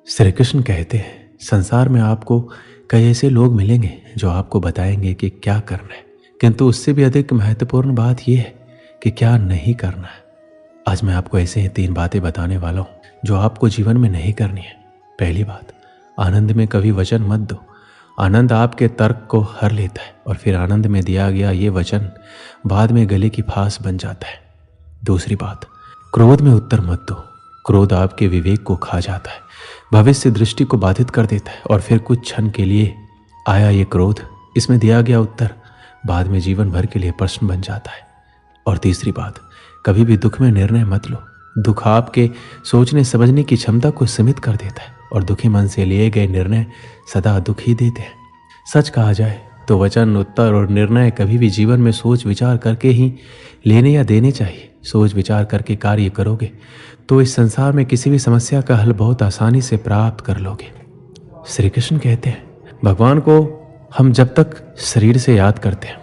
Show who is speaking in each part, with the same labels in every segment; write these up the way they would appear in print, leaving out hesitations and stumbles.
Speaker 1: श्री कृष्ण कहते हैं संसार में आपको कई ऐसे लोग मिलेंगे जो आपको बताएंगे कि क्या करना है, किंतु उससे भी अधिक महत्वपूर्ण बात यह है कि क्या नहीं करना है। आज मैं आपको ऐसे ही 3 बातें बताने वाला हूं जो आपको जीवन में नहीं करनी है। पहली बात, आनंद में कभी वचन मत दो। आनंद आपके तर्क को हर लेता है और फिर आनंद में दिया गया ये वचन बाद में गले की फांस बन जाता है। दूसरी बात, क्रोध में उत्तर मत दो। क्रोध आपके विवेक को खा जाता है, भविष्य दृष्टि को बाधित कर देता है और फिर कुछ क्षण के लिए आया ये क्रोध, इसमें दिया गया उत्तर बाद में जीवन भर के लिए प्रश्न बन जाता है। और तीसरी बात, कभी भी दुख में निर्णय मत लो। दुख आपके सोचने समझने की क्षमता को सीमित कर देता है और दुखी मन से लिए गए निर्णय सदा दुख ही देते हैं। सच कहा जाए तो वचन, उत्तर और निर्णय कभी भी जीवन में सोच विचार करके ही लेने या देने चाहिए। सोच विचार करके कार्य करोगे तो इस संसार में किसी भी समस्या का हल बहुत आसानी से प्राप्त कर लोगे। श्री कृष्ण कहते हैं भगवान को हम जब तक शरीर से याद करते हैं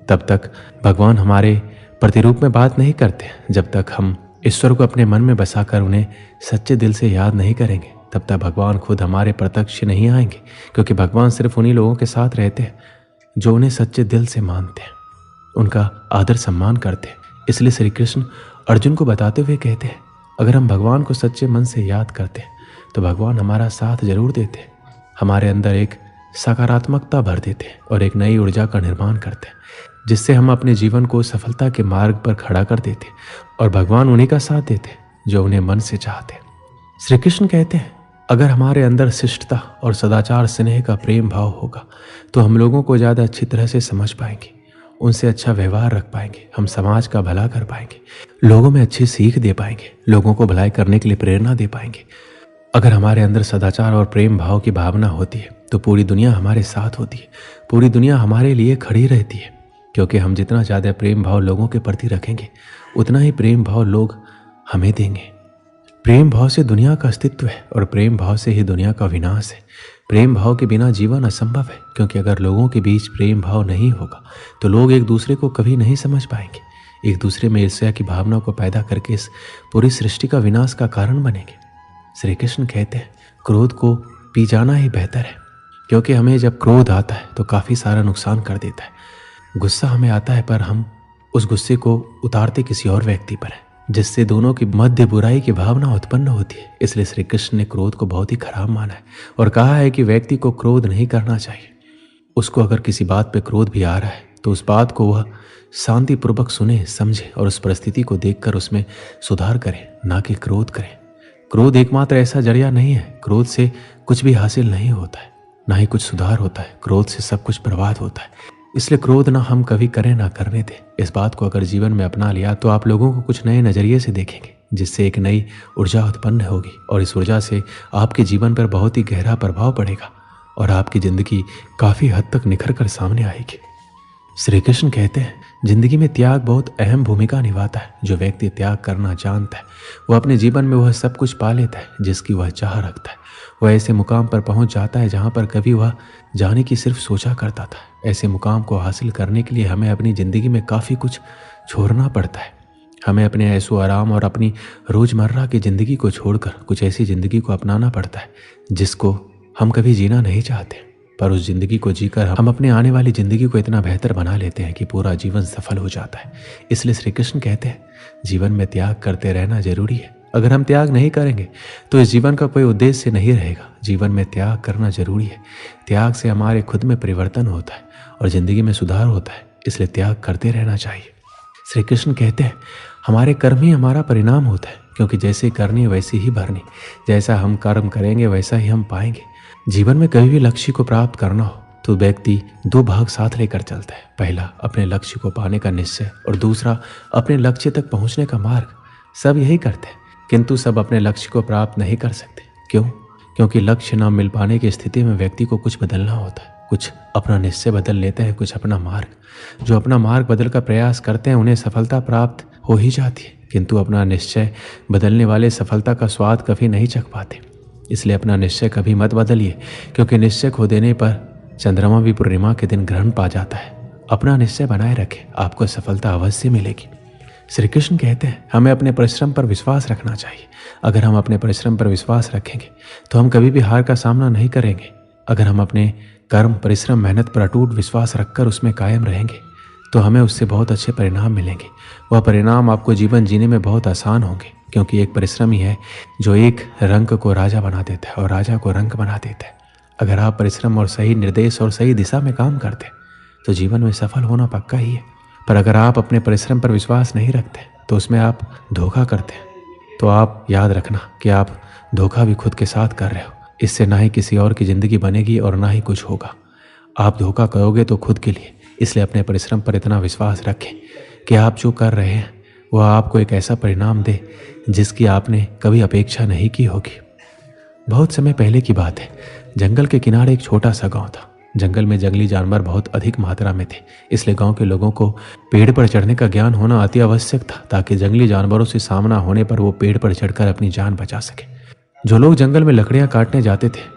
Speaker 1: तब तक भगवान हमारे प्रतिरूप में बात नहीं करते। जब तक हम ईश्वर को अपने मन में बसाकर उन्हें सच्चे दिल से याद नहीं करेंगे तब तक भगवान खुद हमारे प्रत्यक्ष नहीं आएंगे, क्योंकि भगवान सिर्फ उन्हीं लोगों के साथ रहते हैं जो उन्हें सच्चे दिल से मानते हैं, उनका आदर सम्मान करते हैं। इसलिए श्री कृष्ण अर्जुन को बताते हुए कहते हैं अगर हम भगवान को सच्चे मन से याद करते हैं तो भगवान हमारा साथ जरूर देते हैं, हमारे अंदर एक सकारात्मकता भर देते हैं और एक नई ऊर्जा का निर्माण करते हैं, जिससे हम अपने जीवन को सफलता के मार्ग पर खड़ा कर देते हैं और भगवान उन्हीं का साथ देते हैं जो उन्हें मन से चाहते हैं। श्री कृष्ण कहते हैं अगर हमारे अंदर शिष्टता और सदाचार स्नेह का प्रेम भाव होगा तो हम लोगों को ज़्यादा अच्छी तरह से समझ पाएंगे, उनसे अच्छा व्यवहार रख पाएंगे, हम समाज का भला कर पाएंगे, लोगों में अच्छी सीख दे पाएंगे, लोगों को भलाई करने के लिए प्रेरणा दे पाएंगे। अगर हमारे अंदर सदाचार और प्रेम भाव की भावना होती है तो पूरी दुनिया हमारे साथ होती है, पूरी दुनिया हमारे लिए खड़ी रहती है, क्योंकि हम जितना ज़्यादा प्रेम भाव लोगों के प्रति रखेंगे उतना ही प्रेम भाव लोग हमें देंगे। प्रेम भाव से दुनिया का अस्तित्व है और प्रेम भाव से ही दुनिया का विनाश है। प्रेम भाव के बिना जीवन असंभव है, क्योंकि अगर लोगों के बीच प्रेम भाव नहीं होगा तो लोग एक दूसरे को कभी नहीं समझ पाएंगे, एक दूसरे में ईर्ष्या की भावना को पैदा करके इस पूरी सृष्टि का विनाश का कारण बनेंगे। श्री कृष्ण कहते हैं क्रोध को पी जाना ही बेहतर है, क्योंकि हमें जब क्रोध आता है तो काफ़ी सारा नुकसान कर देता है। गुस्सा हमें आता है पर हम उस गुस्से को उतारते किसी और व्यक्ति पर है, जिससे दोनों की मध्य बुराई की भावना उत्पन्न होती है। इसलिए श्री कृष्ण ने क्रोध को बहुत ही खराब माना है और कहा है कि व्यक्ति को क्रोध नहीं करना चाहिए। उसको अगर किसी बात पे क्रोध भी आ रहा है तो उस बात को वह शांतिपूर्वक सुने, समझे और उस परिस्थिति को देखकर उसमें सुधार करे, ना कि क्रोध करे। क्रोध एकमात्र ऐसा जरिया नहीं है, क्रोध से कुछ भी हासिल नहीं होता है, ना ही कुछ सुधार होता है, क्रोध से सब कुछ बर्बाद होता है। इसलिए क्रोध ना हम कभी करें ना करने दें। इस बात को अगर जीवन में अपना लिया तो आप लोगों को कुछ नए नज़रिए से देखेंगे, जिससे एक नई ऊर्जा उत्पन्न होगी और इस ऊर्जा से आपके जीवन पर बहुत ही गहरा प्रभाव पड़ेगा और आपकी ज़िंदगी काफ़ी हद तक निखर कर सामने आएगी। श्री कृष्ण कहते हैं जिंदगी में त्याग बहुत अहम भूमिका निभाता है। जो व्यक्ति त्याग करना जानता है वह अपने जीवन में वह सब कुछ पा लेता है जिसकी वह चाह रखता है। वह ऐसे मुकाम पर पहुंच जाता है जहां पर कभी वह जाने की सिर्फ सोचा करता था। ऐसे मुकाम को हासिल करने के लिए हमें अपनी ज़िंदगी में काफ़ी कुछ छोड़ना पड़ता है। हमें अपने ऐशो आराम और अपनी रोज़मर्रा की ज़िंदगी को छोड़कर कुछ ऐसी ज़िंदगी को अपनाना पड़ता है जिसको हम कभी जीना नहीं चाहते, पर उस ज़िंदगी को जीकर हम अपने आने वाली ज़िंदगी को इतना बेहतर बना लेते हैं कि पूरा जीवन सफल हो जाता है। इसलिए श्री कृष्ण कहते हैं जीवन में त्याग करते रहना जरूरी है। अगर हम त्याग नहीं करेंगे तो इस जीवन का कोई उद्देश्य नहीं रहेगा। जीवन में त्याग करना जरूरी है। त्याग से हमारे खुद में परिवर्तन होता है और ज़िंदगी में सुधार होता है, इसलिए त्याग करते रहना चाहिए। श्री कृष्ण कहते हैं हमारे कर्म ही हमारा परिणाम होता है, क्योंकि जैसे करनी वैसी ही भरनी। जैसा हम कर्म करेंगे वैसा ही हम पाएंगे। जीवन में कभी भी लक्ष्य को प्राप्त करना हो तो व्यक्ति 2 भाग साथ लेकर चलता है। पहला अपने लक्ष्य को पाने का निश्चय और दूसरा अपने लक्ष्य तक पहुंचने का मार्ग। सब यही करते हैं, किंतु सब अपने लक्ष्य को प्राप्त नहीं कर सकते। क्यों? क्योंकि लक्ष्य न मिल पाने की स्थिति में व्यक्ति को कुछ बदलना होता है। कुछ अपना निश्चय बदल लेते हैं, कुछ अपना मार्ग। जो अपना मार्ग बदल का प्रयास करते हैं उन्हें सफलता प्राप्त हो ही जाती है, किंतु अपना निश्चय बदलने वाले सफलता का स्वाद कभी नहीं चख पाते। इसलिए अपना निश्चय कभी मत बदलिए, क्योंकि निश्चय खो देने पर चंद्रमा भी पूर्णिमा के दिन ग्रहण पा जाता है। अपना निश्चय बनाए रखें, आपको सफलता अवश्य मिलेगी। श्री कृष्ण कहते हैं हमें अपने परिश्रम पर विश्वास रखना चाहिए। अगर हम अपने परिश्रम पर विश्वास रखेंगे तो हम कभी भी हार का सामना नहीं करेंगे। अगर हम अपने कर्म, परिश्रम, मेहनत पर अटूट विश्वास रखकर उसमें कायम रहेंगे तो हमें उससे बहुत अच्छे परिणाम मिलेंगे। वह परिणाम आपको जीवन जीने में बहुत आसान होंगे, क्योंकि एक परिश्रम ही है जो एक रंक को राजा बना देता है और राजा को रंक बना देता है। अगर आप परिश्रम और सही निर्देश और सही दिशा में काम करते हैं तो जीवन में सफल होना पक्का ही है। पर अगर आप अपने परिश्रम पर विश्वास नहीं रखते तो उसमें आप धोखा करते हैं, तो आप याद रखना कि आप धोखा भी खुद के साथ कर रहे हो। इससे ना ही किसी और की ज़िंदगी बनेगी और ना ही कुछ होगा। आप धोखा करोगे तो खुद के लिए। इसलिए अपने परिश्रम पर इतना विश्वास रखें कि आप जो कर रहे हैं वह आपको एक ऐसा परिणाम दे जिसकी आपने कभी अपेक्षा नहीं की होगी। बहुत समय पहले की बात है, जंगल के किनारे एक छोटा सा गांव था। जंगल में जंगली जानवर बहुत अधिक मात्रा में थे, इसलिए गांव के लोगों को पेड़ पर चढ़ने का ज्ञान होना अति आवश्यक था, ताकि जंगली जानवरों से सामना होने पर वो पेड़ पर चढ़कर अपनी जान बचा सके। जो लोग जंगल में लकड़ियां काटने जाते थे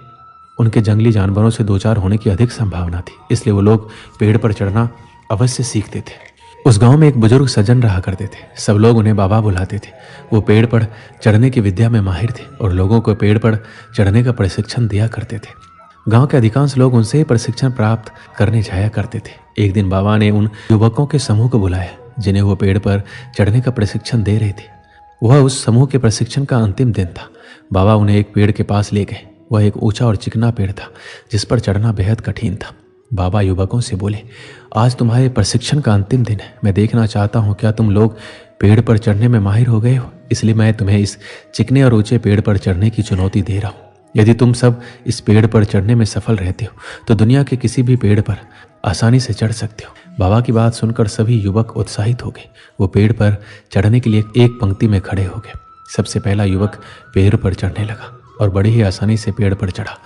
Speaker 1: उनके जंगली जानवरों से दो चार होने की अधिक संभावना थी, इसलिए वो लोग पेड़ पर चढ़ना अवश्य सीखते थे। उस गांव में एक बुजुर्ग सज्जन रहा करते थे। सब लोग उन्हें बाबा बुलाते थे। वो पेड़ पर चढ़ने की विद्या में माहिर थे और लोगों को पेड़ पर चढ़ने का प्रशिक्षण दिया करते थे। गांव के अधिकांश लोग उनसे ही प्रशिक्षण प्राप्त करने जाया करते थे। एक दिन बाबा ने उन युवकों के समूह को बुलाया जिन्हें वो पेड़ पर चढ़ने का प्रशिक्षण दे रहे थे। वह उस समूह के प्रशिक्षण का अंतिम दिन था। बाबा उन्हें एक पेड़ के पास ले गए। वह एक ऊंचा और चिकना पेड़ था जिस पर चढ़ना बेहद कठिन था। बाबा युवकों से बोले, आज तुम्हारे प्रशिक्षण का अंतिम दिन है। मैं देखना चाहता हूँ क्या तुम लोग पेड़ पर चढ़ने में माहिर हो गए हो। इसलिए मैं तुम्हें इस चिकने और ऊंचे पेड़ पर चढ़ने की चुनौती दे रहा हूँ। यदि तुम सब इस पेड़ पर चढ़ने में सफल रहते हो तो दुनिया के किसी भी पेड़ पर आसानी से चढ़ सकते हो। बाबा की बात सुनकर सभी युवक उत्साहित हो गए। वो पेड़ पर चढ़ने के लिए एक पंक्ति में खड़े हो गए। सबसे पहला युवक पेड़ पर चढ़ने लगा और बड़ी ही आसानी से पेड़ पर चढ़ा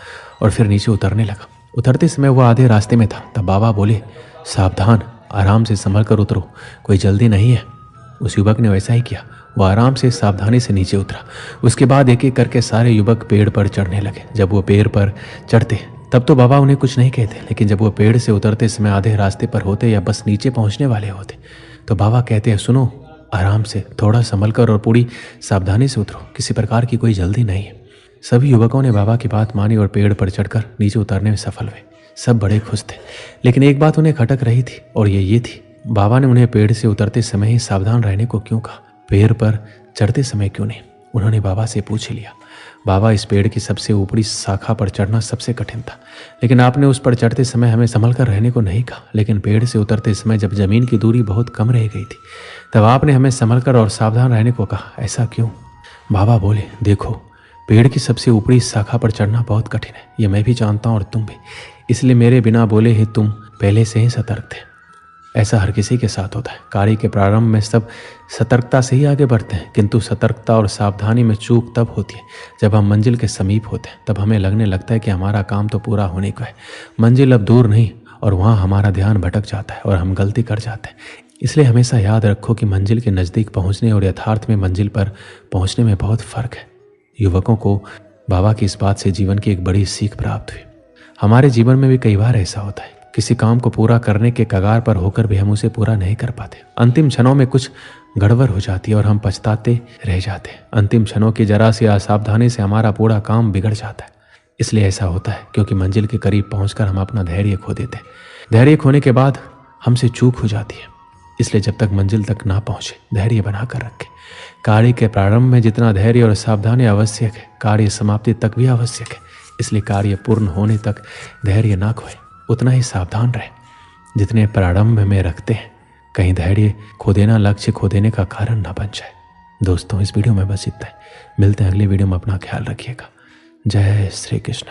Speaker 1: और फिर नीचे उतरने लगा। उतरते समय वह आधे रास्ते में था। तब बाबा बोले, सावधान, आराम से संभल कर उतरो, कोई जल्दी नहीं है। उस युवक ने वैसा ही किया। वह आराम से सावधानी से नीचे उतरा। उसके बाद एक एक करके सारे युवक पेड़ पर चढ़ने लगे। जब वो पेड़ पर चढ़ते तब तो बाबा उन्हें कुछ नहीं कहते, लेकिन जब वो पेड़ से उतरते समय आधे रास्ते पर होते या बस नीचे पहुंचने वाले होते तो बाबा कहते हैं, सुनो, आराम से, थोड़ा संभल कर और पूरी सावधानी से उतरो, किसी प्रकार की कोई जल्दी नहीं है। सभी युवकों ने बाबा की बात मानी और पेड़ पर चढ़कर नीचे उतरने में सफल हुए। सब बड़े खुश थे, लेकिन एक बात उन्हें खटक रही थी और ये थी, बाबा ने उन्हें पेड़ से उतरते समय ही सावधान रहने को क्यों कहा, पेड़ पर चढ़ते समय क्यों नहीं। उन्होंने बाबा से पूछ लिया, बाबा, इस पेड़ की सबसे ऊपरी शाखा पर चढ़ना सबसे कठिन था, लेकिन आपने उस पर चढ़ते समय हमें संभल कर रहने को नहीं कहा। लेकिन पेड़ से उतरते समय जब जमीन की दूरी बहुत कम रह गई थी तब आपने हमें संभल कर और सावधान रहने को कहा, ऐसा क्यों। बाबा बोले, देखो, पेड़ की सबसे ऊपरी शाखा पर चढ़ना बहुत कठिन है, ये मैं भी जानता हूँ और तुम भी। इसलिए मेरे बिना बोले ही तुम पहले से ही सतर्क थे। ऐसा हर किसी के साथ होता है। कार्य के प्रारंभ में सब सतर्कता से ही आगे बढ़ते हैं, किंतु सतर्कता और सावधानी में चूक तब होती है जब हम मंजिल के समीप होते हैं। तब हमें लगने लगता है कि हमारा काम तो पूरा होने का है, मंजिल अब दूर नहीं, और वहाँ हमारा ध्यान भटक जाता है और हम गलती कर जाते हैं। इसलिए हमेशा याद रखो कि मंजिल के नज़दीक पहुँचने और यथार्थ में मंजिल पर पहुँचने में बहुत फ़र्क है। युवकों को बाबा की इस बात से जीवन की एक बड़ी सीख प्राप्त हुई। हमारे जीवन में भी कई बार ऐसा होता है, किसी काम को पूरा करने के कगार पर होकर भी हम उसे पूरा नहीं कर पाते। अंतिम क्षणों में कुछ गड़बड़ हो जाती है और हम पछताते रह जाते हैं। अंतिम क्षणों की जरा सी असावधानी से हमारा पूरा काम बिगड़ जाता है। इसलिए ऐसा होता है क्योंकि मंजिल के करीब पहुंचकर हम अपना धैर्य खो देते हैं। धैर्य खोने के बाद हमसे चूक हो जाती है। इसलिए जब तक मंजिल तक ना पहुंचे धैर्य बना कर रखें। कार्य के प्रारंभ में जितना धैर्य और सावधानी आवश्यक है, कार्य समाप्ति तक भी आवश्यक है। इसलिए कार्य पूर्ण होने तक धैर्य ना खोए, उतना ही सावधान रहे जितने प्रारंभ में रखते हैं। कहीं धैर्य खो देना लक्ष्य खो देने का कारण ना बन जाए। दोस्तों, इस वीडियो में बस इतना है। मिलते हैं अगली वीडियो में। अपना ख्याल रखिएगा। जय श्री कृष्ण।